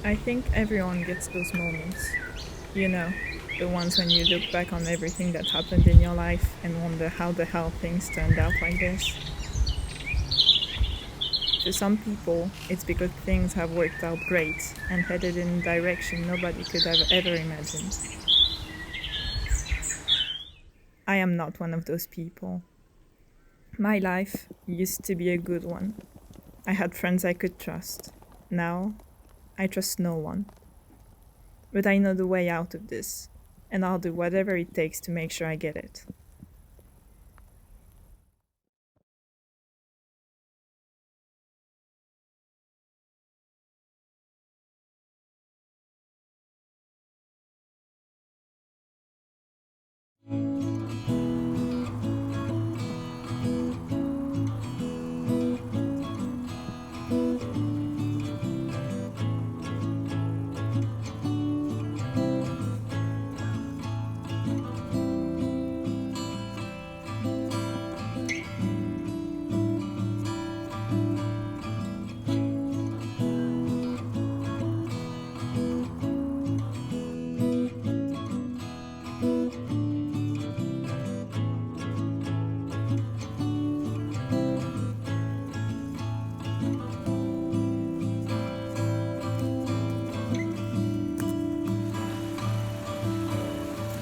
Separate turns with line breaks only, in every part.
I think everyone gets those moments. You know, the ones when you look back on everything that happened in your life and wonder how the hell things turned out like this. For some people, it's because things have worked out great and headed in a direction nobody could have ever imagined. I am not one of those people. My life used to be a good one. I had friends I could trust. Now, I trust no one. But I know the way out of this, and I'll do whatever it takes to make sure I get it.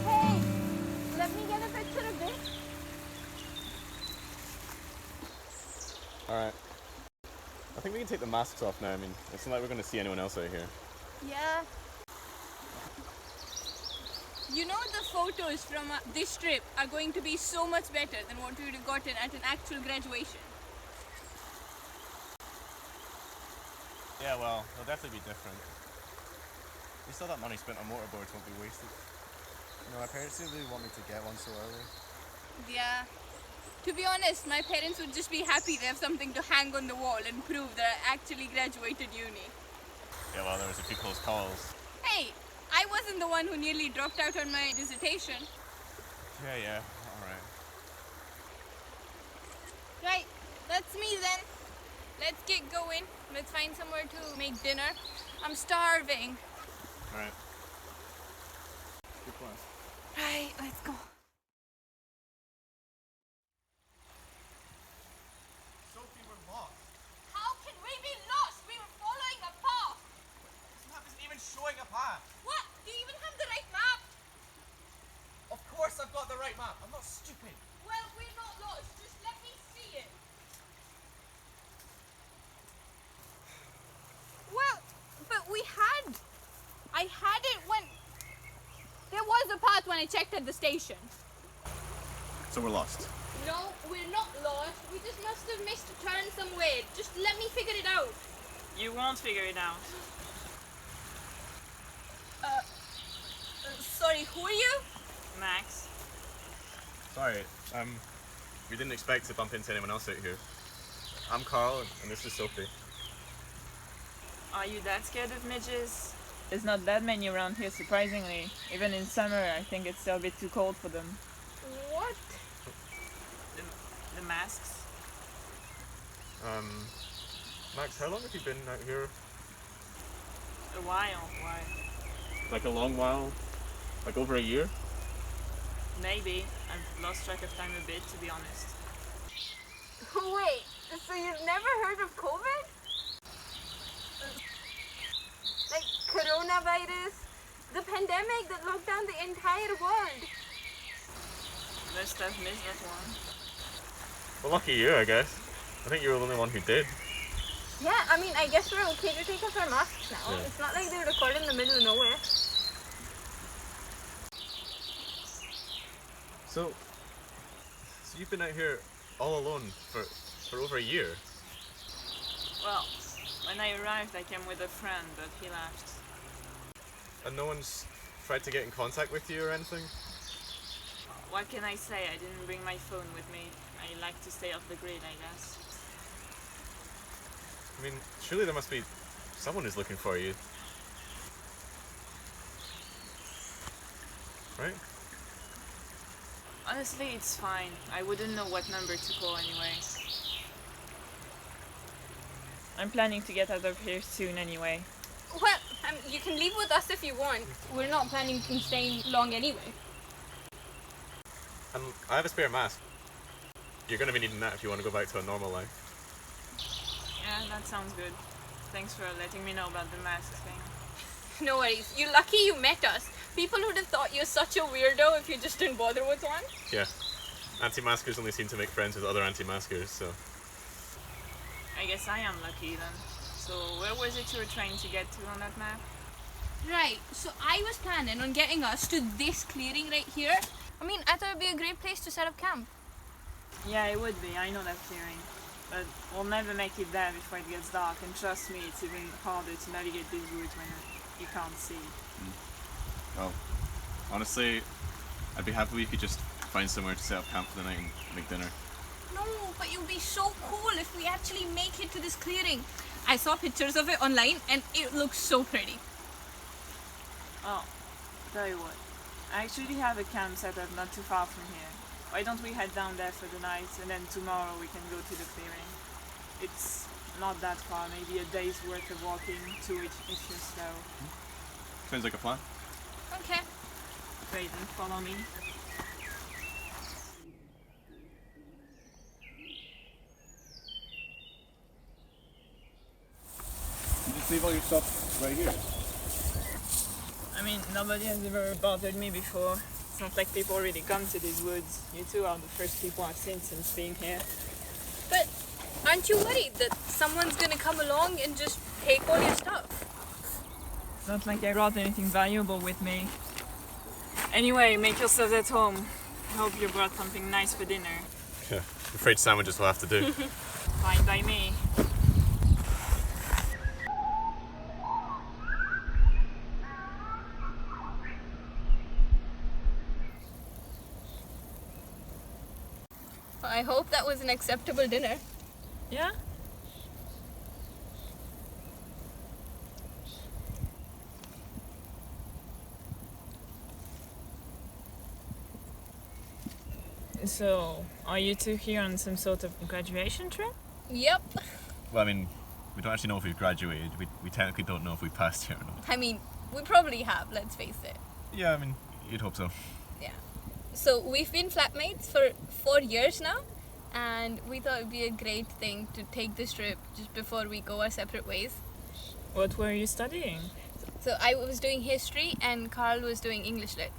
Hey, let me get a picture of this.
Alright. I think we can take the masks off now. I mean, it's not like we're going to see anyone else out here.
Yeah. You know, the photos from this trip are going to be so much better than what we would have gotten at an actual graduation.
Yeah, well, they'll definitely be different. At least all that money spent on motorboards won't be wasted. You know, my parents didn't really want me to get one so early.
Yeah. To be honest, my parents would just be happy they have something to hang on the wall and prove that I actually graduated uni.
Yeah, well, there was a few close calls.
Hey, I wasn't the one who nearly dropped out on my dissertation.
Yeah, alright.
Right, that's me then. Let's get going. Let's find somewhere to make dinner. I'm starving.
Alright. Good plan.
Right, let's go.
Sophie, we're lost.
How can we be lost? We were following a path.
This map isn't even showing a path.
What? Do you even have the right map?
Of course I've got the right map. I'm not stupid.
Well, we're not lost. Just let me see it. Well, but I had it when... There was a path when I checked at the station.
So we're lost.
No, we're not lost. We just must have missed a turn somewhere. Just let me figure it out.
You won't figure it out.
Sorry, who are you?
Max.
Sorry, we didn't expect to bump into anyone else out here. I'm Carl, and this is Sophie.
Are you that scared of midges? There's not that many around here, surprisingly. Even in summer, I think it's still a bit too cold for them.
What?
The masks?
Max, how long have you been out here?
A while. Why?
Like a long while? Like over a year?
Maybe. I've lost track of time a bit, to be honest.
Wait, so you've never heard of COVID? Like coronavirus? The pandemic that locked down the entire world?
Must have missed that one.
Well, lucky you, I guess. I think you were the only one who did.
Yeah, I mean, I guess we're okay to take off our masks now.
Yeah.
It's not like they recorded in the middle of nowhere.
So you've been out here all alone for over a year?
Well, when I arrived, I came with a friend, but he left.
And no one's tried to get in contact with you or anything?
What can I say? I didn't bring my phone with me. I like to stay off the grid, I guess.
I mean, surely there must be someone who's looking for you. Right?
Honestly, it's fine. I wouldn't know what number to call anyway. I'm planning to get out of here soon anyway.
Well, You can leave with us if you want. We're not planning on staying long anyway.
I have a spare mask. You're going to be needing that if you want to go back to a normal life.
Yeah, that sounds good. Thanks for letting me know about the mask thing.
No worries. You're lucky you met us. People would have thought you're such a weirdo if you just didn't bother with one.
Yeah. Anti-maskers only seem to make friends with other anti-maskers, so...
I guess I am lucky then. So where was it you were trying to get to on that map?
Right, so I was planning on getting us to this clearing right here. I mean, I thought it'd be a great place to set up camp.
Yeah, it would be. I know that clearing. But we'll never make it there before it gets dark. And trust me, it's even harder to navigate these woods when you can't see.
Well, honestly, I'd be happy if you could just find somewhere to set up camp for the night and make dinner.
No, but it would be so cool if we actually make it to this clearing. I saw pictures of it online and it looks so pretty.
Oh, tell you what. I actually have a camp set up not too far from here. Why don't we head down there for the night and then tomorrow we can go to the clearing? It's not that far, maybe a day's worth of walking to it if you're slow.
Sounds like a plan.
Okay.
Great, then follow me.
You just leave all your stuff right here.
I mean, nobody has ever bothered me before. It's not like people really come to these woods. You two are the first people I've seen since being here.
But aren't you worried that someone's gonna come along and just take all your stuff?
It's not like I brought anything valuable with me. Anyway, make yourselves at home. I hope you brought something nice for dinner.
Yeah, I'm afraid sandwiches will have to do.
Fine by me.
I hope that was an acceptable dinner.
Yeah? So, are you two here on some sort of graduation trip?
Yep.
Well, I mean, we don't actually know if we've graduated. We technically don't know if we passed here or not.
I mean, we probably have, let's face it.
Yeah, I mean, you'd hope so.
Yeah. So we've been flatmates for 4 years now, and we thought it'd be a great thing to take this trip just before we go our separate ways.
What were you studying?
So I was doing history and Carl was doing English lit.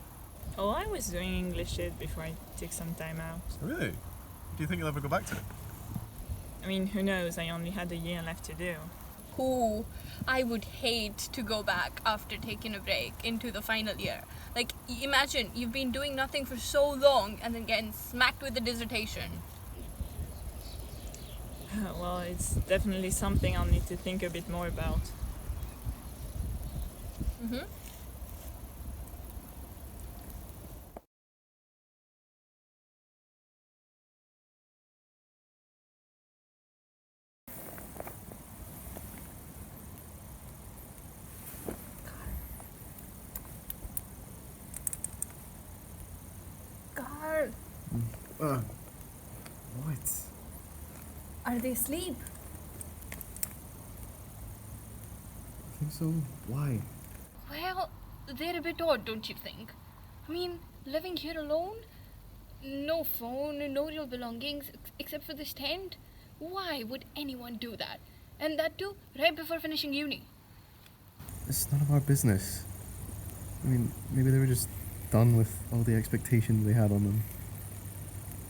Oh, I was doing English lit before I took some time out.
Really? Do you think you'll ever go back to it?
I mean, who knows? I only had a year left to do.
Ooh, I would hate to go back after taking a break into the final year. Like, imagine you've been doing nothing for so long and then getting smacked with a dissertation.
Well, it's definitely something I'll need to think a bit more about.
Mm-hmm. Carl,
What?
are they asleep?
I think so. Why?
Well, they're a bit odd, don't you think? I mean, living here alone? No phone, no real belongings, except for this tent? Why would anyone do that? And that too, right before finishing uni.
It's none of our business. I mean, maybe they were just done with all the expectations they had on them.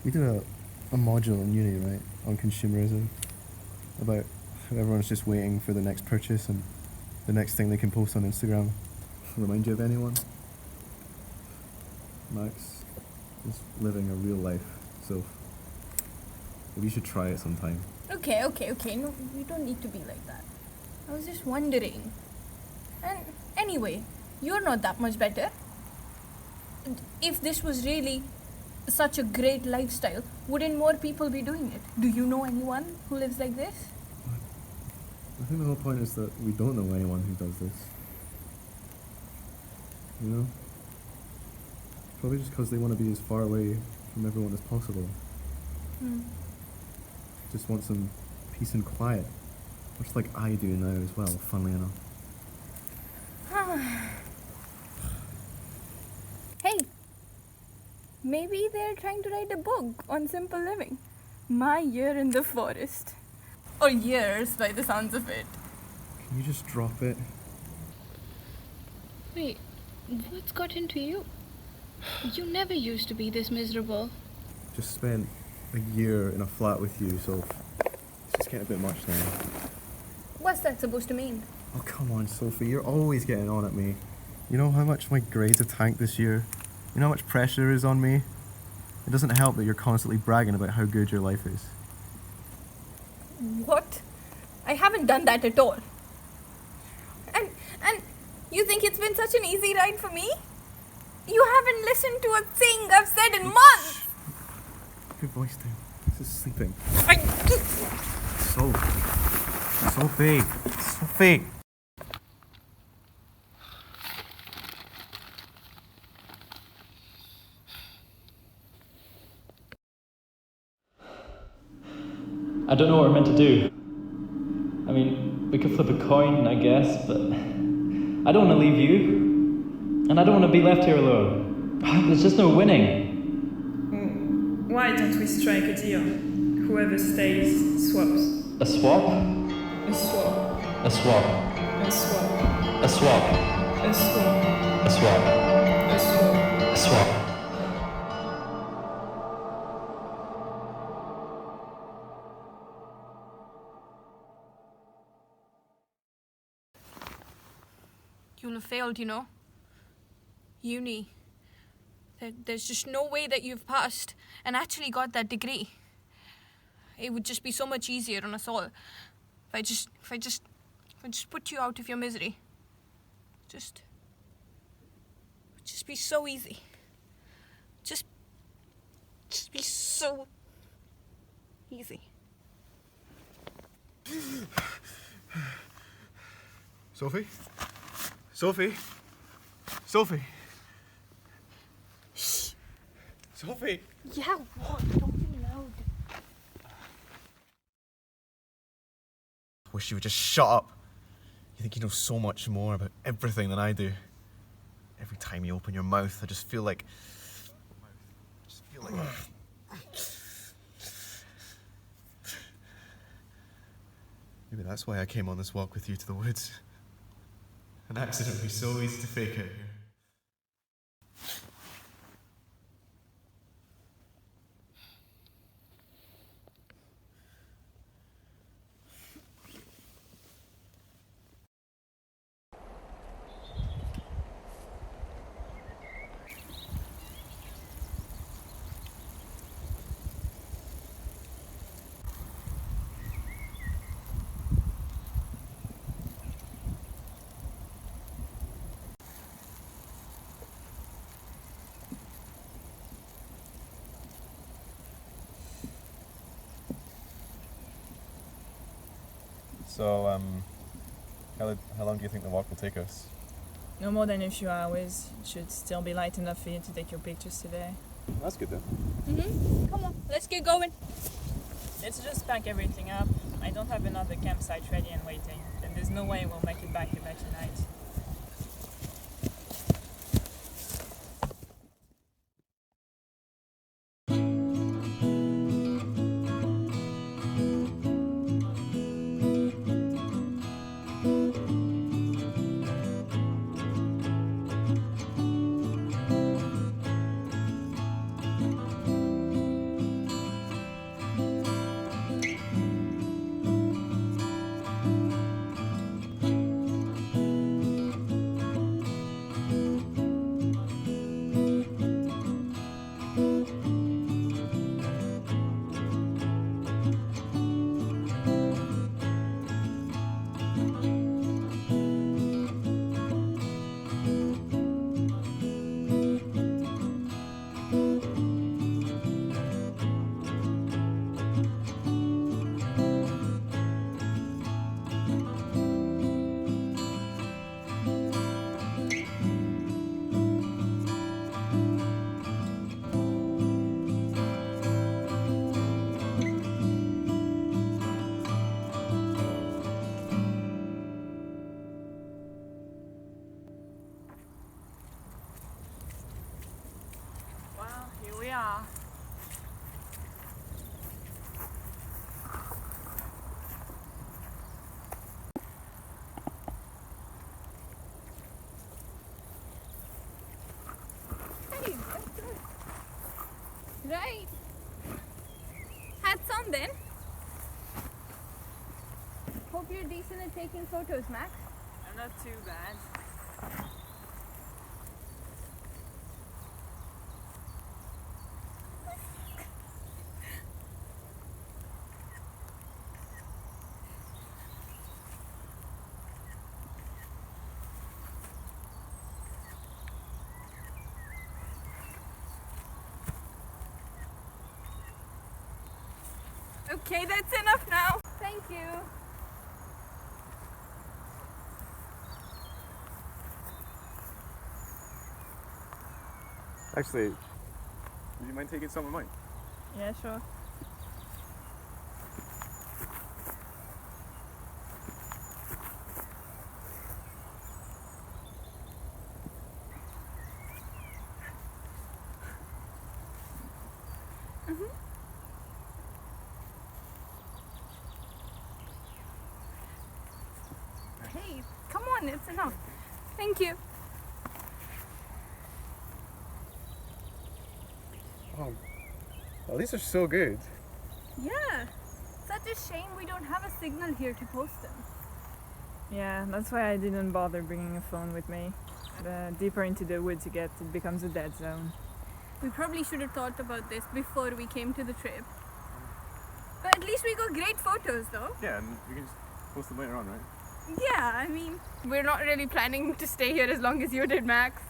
We did a module in uni, right, on consumerism, about how everyone's just waiting for the next purchase and the next thing they can post on Instagram. Remind you of anyone? Max is living a real life, so maybe you should try it sometime.
Okay. No, we don't need to be like that. I was just wondering. And anyway, you're not that much better. If this was really such a great lifestyle, wouldn't more people be doing it? Do you know anyone who lives like this?
I think the whole point is that we don't know anyone who does this. You know? Probably just because they want to be as far away from everyone as possible. Just want some peace and quiet. Much like I do now as well, funnily enough.
Hey, maybe they're trying to write a book on simple living. My year in the forest. Or years by the sounds of it.
Can you just drop it?
Wait, what's got into you? You never used to be this miserable.
Just spent a year in a flat with you, so it's just getting a bit much now.
What's that supposed to mean?
Oh, come on, Sophie, you're always getting on at me. You know how much my grades have tanked this year? You know how much pressure is on me? It doesn't help that you're constantly bragging about how good your life is.
What? I haven't done that at all. And you think it's been such an easy ride for me? You haven't listened to a thing I've said in months!
Keep your voice down. This is sleeping. Sophie! Sophie!
I don't know what we're meant to do. I mean, we could flip a coin, I guess, but I don't want to leave you. And I don't want to be left here alone. There's just no winning.
Why don't we strike a deal? Whoever stays swaps.
A swap?
A swap.
A swap.
A swap.
A swap.
A swap.
A swap.
A swap.
A swap.
You'll have failed, you know. Uni. There's just no way that you've passed and actually got that degree. It would just be so much easier on us all if I just put you out of your misery. Just be so easy. Just be so easy.
Sophie? Sophie? Sophie?
Shh.
Sophie?
Yeah, what? Don't be loud.
Wish you would just shut up. You think you know so much more about everything than I do. Every time you open your mouth, I just feel like... Maybe that's why I came on this walk with you to the woods. An accident would be so easy to fake out here. So, how long do you think the walk will take us?
No more than a few hours. It should still be light enough for you to take your pictures today.
That's good then.
Come on, let's get going.
Let's just pack everything up. I don't have another campsite ready and waiting. And there's no way we'll make it back here by tonight.
that's on then. Hope you're decent at taking photos, Max.
I'm not too bad.
Okay, that's enough now. Thank you.
Actually, would you mind taking some of mine?
Yeah, sure.
Hey, come on, it's enough. Thank you.
Oh, well, these are so good.
Yeah. Such a shame we don't have a signal here to post them.
Yeah, that's why I didn't bother bringing a phone with me. The deeper into the woods you get, it becomes a dead zone.
We probably should have thought about this before we came to the trip. But at least we got great photos though.
Yeah, and we can just post them later on, right?
Yeah, I mean, we're not really planning to stay here as long as you did, Max.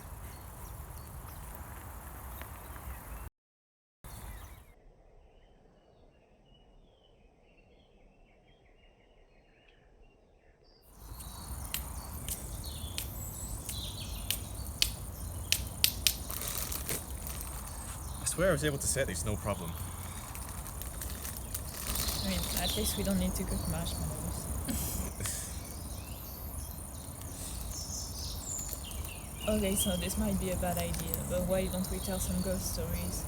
I swear I was able to set these, no problem.
I mean, at least we don't need to cook marshmallows. Okay, so this might be a bad idea, but why don't we tell some ghost stories?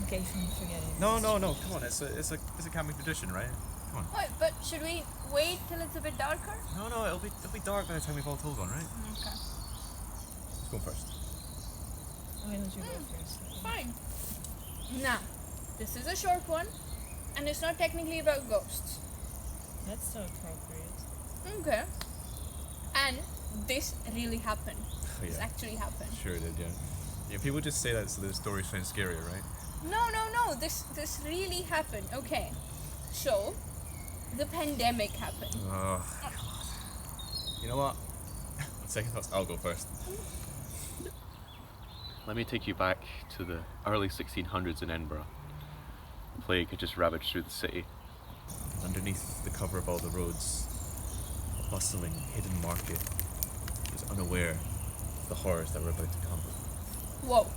Okay, fine, forget it.
No, come on, it's a camping tradition, right? Come on.
Wait, but should we wait till it's a bit darker?
No, it'll be dark by the time we've all told one, right?
Okay.
Let's go first.
Why don't you go first?
Fine. Now, this is a short one, and it's not technically about ghosts.
That's so appropriate.
Okay. And this really happened.
Oh,
This
yeah.
actually happened.
Sure it did, yeah. Yeah, people just say that so the story sounds scarier, right?
No. This really happened. Okay. So, the pandemic happened.
Oh, God. You know what? On second thoughts, I'll go first.
Let me take you back to the early 1600s in Edinburgh. The plague had just ravaged through the city.
Underneath the cover of all the roads, a bustling, hidden market was unaware of the horrors that were about to come.
Whoa.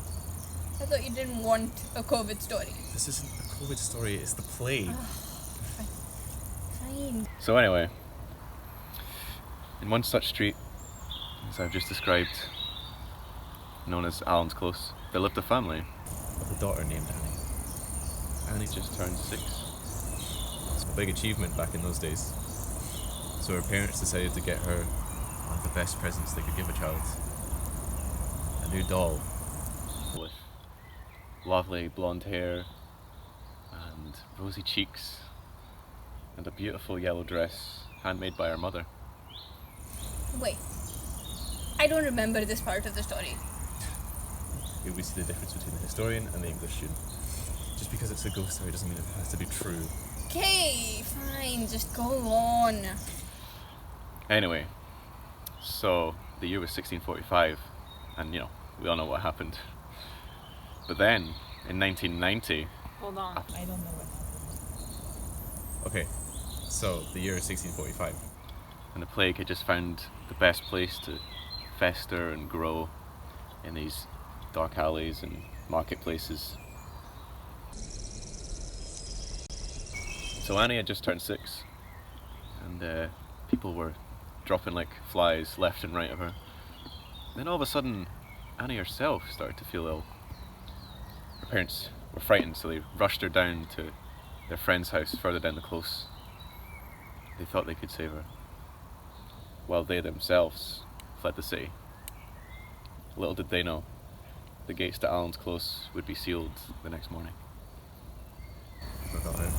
I thought you didn't want a COVID story.
This isn't a COVID story, it's the plague.
Fine.
So anyway, in one such street, as I've just described, known as Allan's Close, there lived a family.
With a daughter named Annie.
Annie just turned 6.
It's a big achievement back in those days. So her parents decided to get her one of the best presents they could give a child. A new doll.
With lovely blonde hair and rosy cheeks and a beautiful yellow dress handmade by her mother.
Wait. I don't remember this part of the story.
Here we see the difference between the historian and the English student. Just because it's a ghost story doesn't mean it has to be true.
Okay, fine, just go on.
Anyway, so the year was 1645, and we all know what happened. But then, in 1990,
Hold on. I don't know what happened.
Okay, so the year is 1645.
and the plague had just found the best place to fester and grow in these dark alleys and marketplaces. So Annie had just turned 6, and people were dropping like flies left and right of her. Then all of a sudden, Annie herself started to feel ill. Her parents were frightened, so they rushed her down to their friend's house further down the close. They thought they could save her, while they themselves fled the city. Little did they know, the gates to Allan's Close would be sealed the next morning.
Forgot it.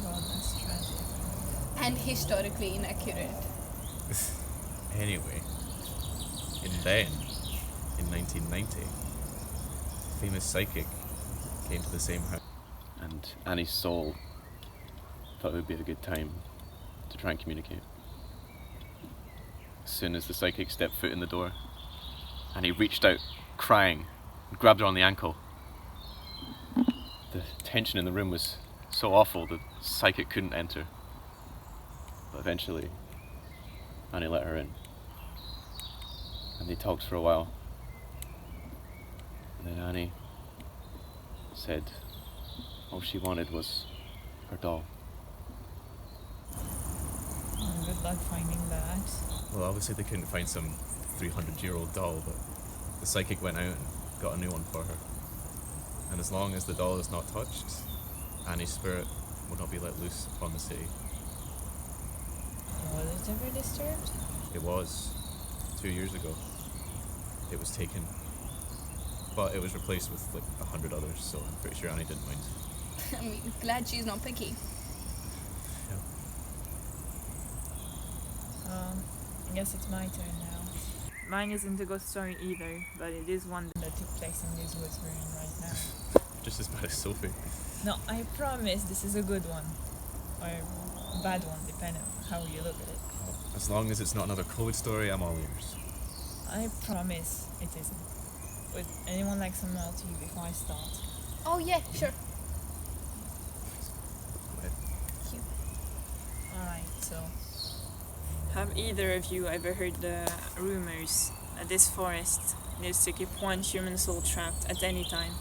God, that's tragic.
And historically inaccurate.
Anyway, in 1990, a famous psychic came to the same house.
And Annie's soul thought it would be a good time to try and communicate. As soon as the psychic stepped foot in the door, Annie reached out, crying, and grabbed her on the ankle. The tension in the room was so awful the psychic couldn't enter. But eventually, Annie let her in. And they talked for a while. And then Annie said all she wanted was her doll.
Oh, good luck finding that.
Well, obviously they couldn't find some 300-year-old doll, but the psychic went out and got a new one for her. And as long as the doll is not touched, Annie's spirit will not be let loose upon the city.
Was it ever disturbed?
It was 2 years ago. It was taken, but it was replaced with like 100 others, so I'm pretty sure Annie didn't mind.
I mean, glad she's not picky.
Yeah.
I guess it's my turn now. Mine isn't a ghost story either, but it is one that took place in these woods we're in right now.
Just as bad as Sophie.
No, I promise this is a good one. Or a bad one, depending on how you look at it.
Well, as long as it's not another COVID story, I'm all ears.
I promise it isn't. Would anyone like some milk tea before I start?
Oh yeah, sure.
Go ahead.
Thank you.
Alright, so. Have either of you ever heard the rumors that this forest needs to keep one human soul trapped at any time?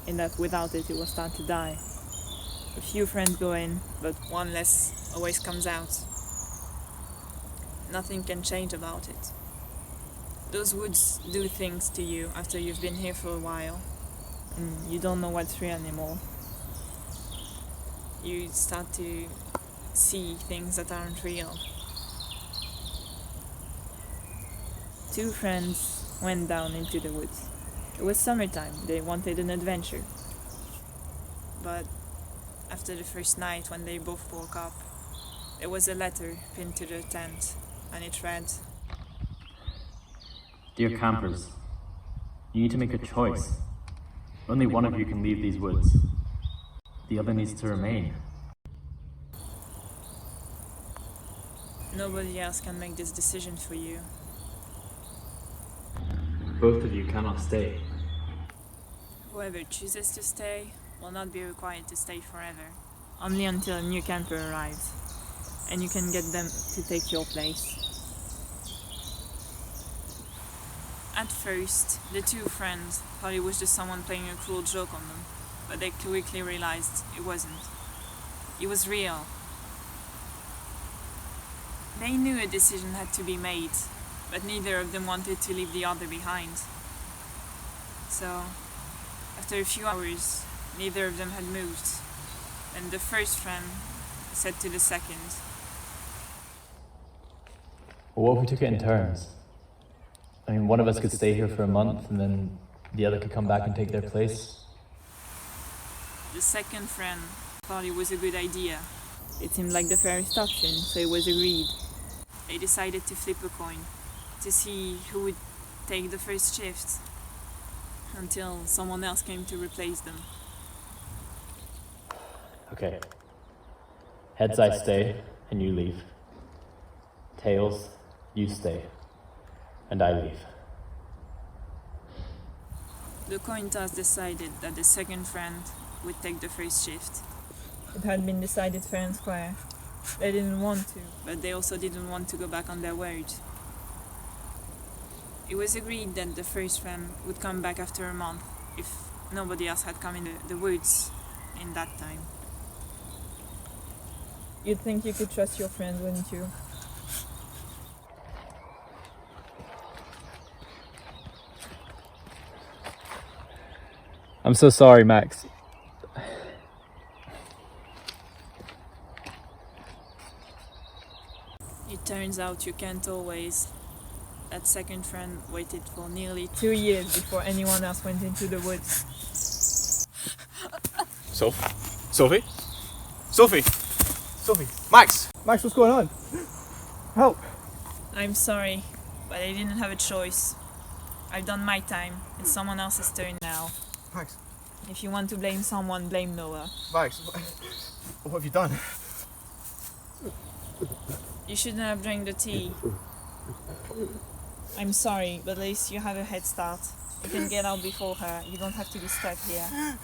And that without it, it will start to die. A few friends go in, but one less always comes out. Nothing can change about it. Those woods do things to you after you've been here for a while, and you don't know what's real anymore. You start to see things that aren't real. 2 friends went down into the woods. It was summertime, they wanted an adventure. But after the first night, when they both woke up, there was a letter pinned to their tent, and it read,
Dear campers, you need to make a choice. Only one of you can leave these woods. The other needs to remain.
Nobody else can make this decision for you.
Both of you cannot stay.
Whoever chooses to stay will not be required to stay forever, only until a new camper arrives, and you can get them to take your place. At first, the 2 friends thought it was just someone playing a cruel joke on them, but they quickly realized it wasn't. It was real. They knew a decision had to be made, but neither of them wanted to leave the other behind. So, after a few hours, neither of them had moved, and the first friend said to the second,
Well, what if we took it in turns? I mean, one of us could stay here for a month and then the other could come back and take their place.
The second friend thought it was a good idea. It seemed like the fairest option, so it was agreed. They decided to flip a coin to see who would take the first shift until someone else came to replace them.
Okay. Heads, I stay and you leave. Tails, you stay and I leave.
The coin toss decided that the second friend would take the first shift. It had been decided fair and square. They didn't want to, but they also didn't want to go back on their word. It was agreed that the first friend would come back after a month if nobody else had come in the woods in that time. You'd think you could trust your friend, wouldn't you?
I'm so sorry, Max.
It turns out you can't always That second friend waited for nearly 2 years before anyone else went into the woods.
Sophie? Sophie! Max! Max, what's going on? Help!
I'm sorry, but I didn't have a choice. I've done my time. It's someone else's turn now.
Max!
If you want to blame someone, blame Noah.
Max, what have you done?
You shouldn't have drank the tea. I'm sorry, but at least you have a head start. You can get out before her. You don't have to be stuck here.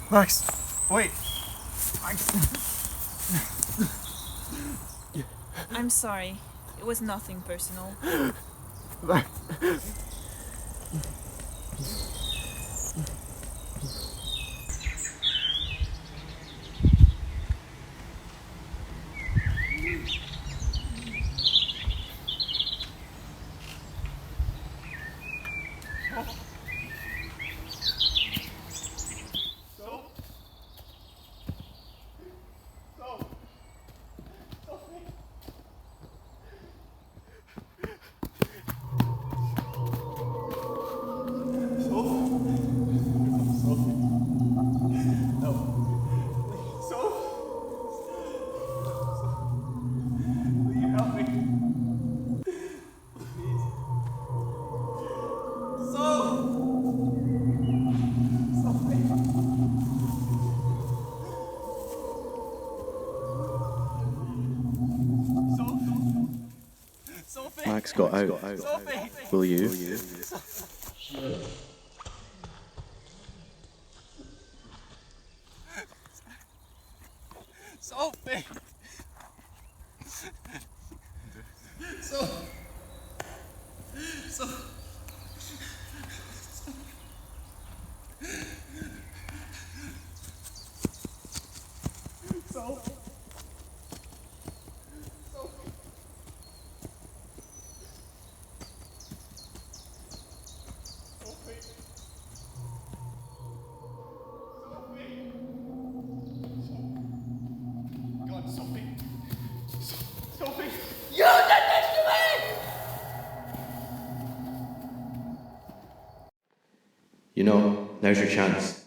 Max, wait! Max!
I'm sorry. It was nothing personal.
Max.
Max got out. Will you?
Sophie!
You know, now's your chance.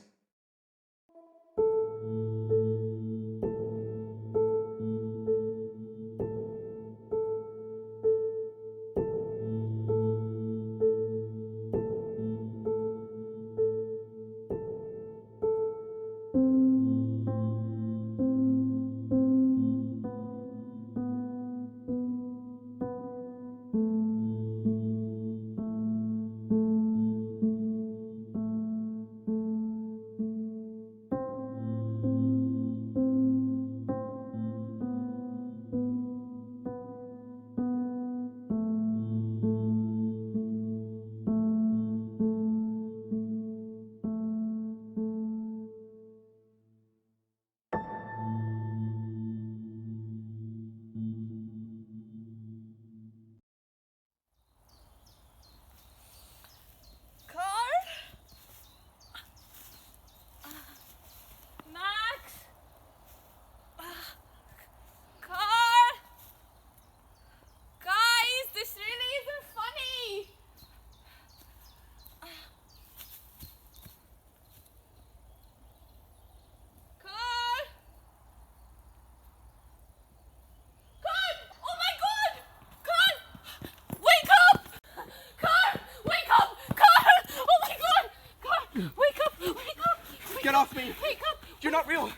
Get off me!
Wake up!
You're not real!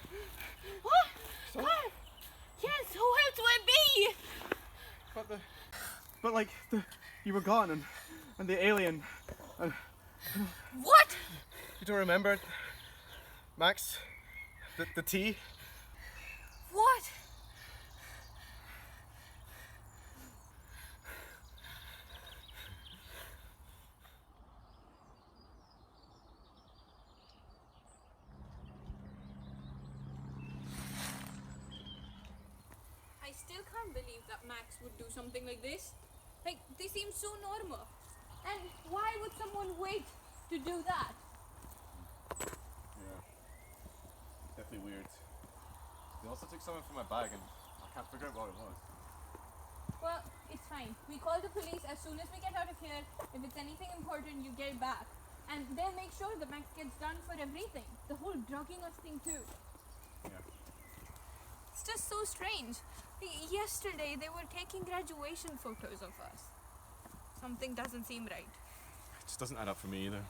What?
So?
God! Yes, who else would it be?
But you were gone and the alien and...
What?
You don't remember? Max? The tea?
What? I still can't believe that Max would do something like this. Like, they seem so normal. And why would someone wait to do that?
Yeah. Definitely
awfully weird. They also took something from my bag and I can't figure out what it was.
Well, it's fine. We call the police as soon as we get out of here. If it's anything important, you get back. And they'll make sure the Max gets done for everything. The whole drugging us thing too.
Yeah.
It's just so strange. Yesterday they were taking graduation photos of us. Something doesn't seem right.
It just doesn't add up for me either.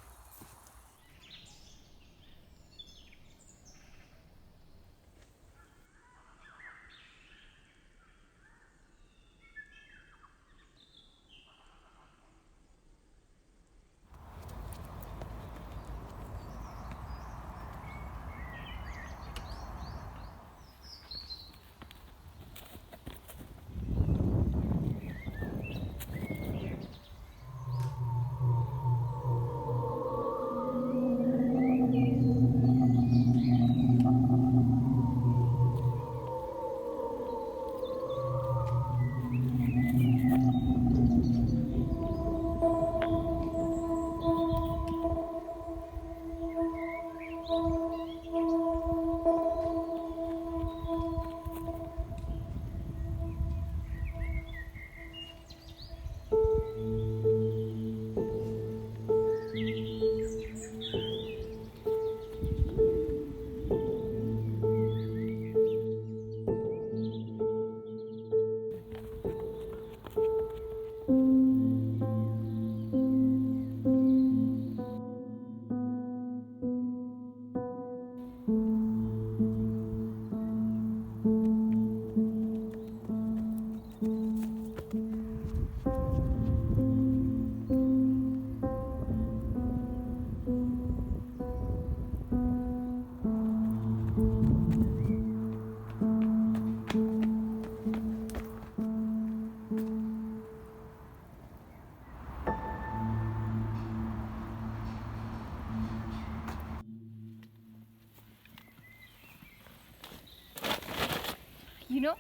You know,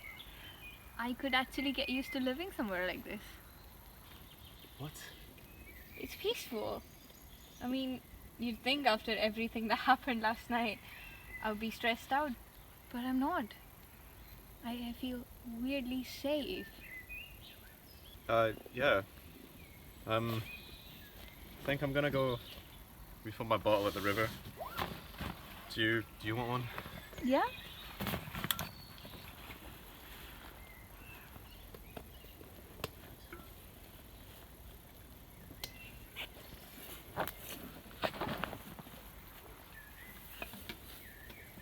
I could actually get used to living somewhere like this.
What?
It's peaceful. I mean, you'd think after everything that happened last night, I would be stressed out, but I'm not. I feel weirdly safe.
Yeah. I think I'm gonna go refill my bottle at the river. Do you want one?
Yeah?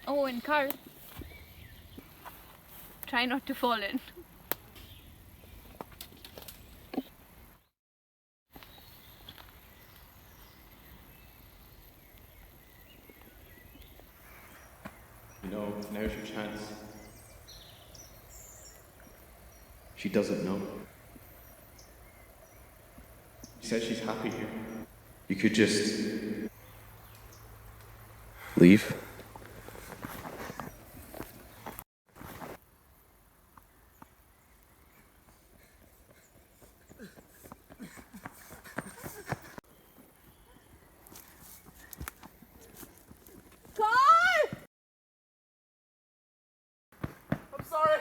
Oh, and Carl, try not to fall in.
You know, now's your chance. She doesn't know. She said she's happy here. You could just leave.
I'm sorry.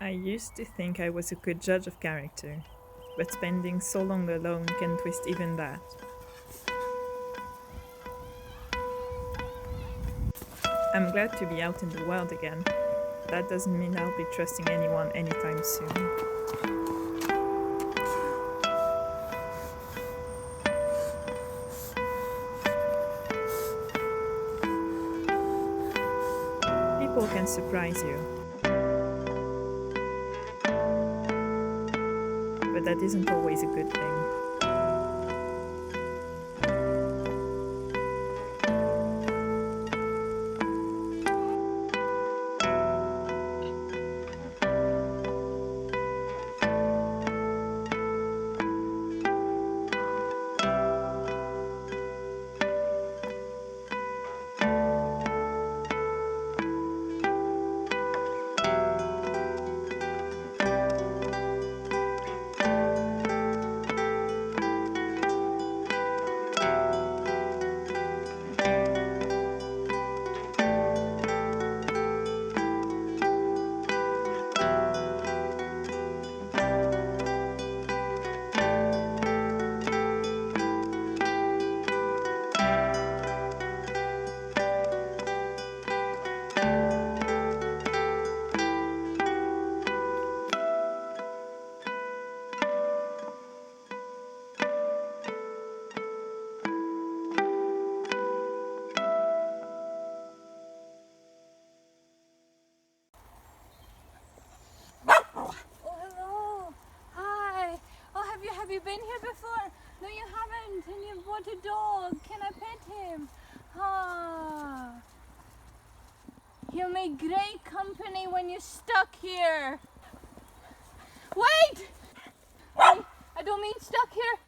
I used to think I was a good judge of character, but spending so long alone can twist even that. I'm glad to be out in the world again. That doesn't mean I'll be trusting anyone anytime soon. People can surprise you. But that isn't always a good thing.
been here before? No, you haven't. And you've bought a dog. Can I pet him? Ah. He'll make great company when you're stuck here. Wait! I don't mean stuck here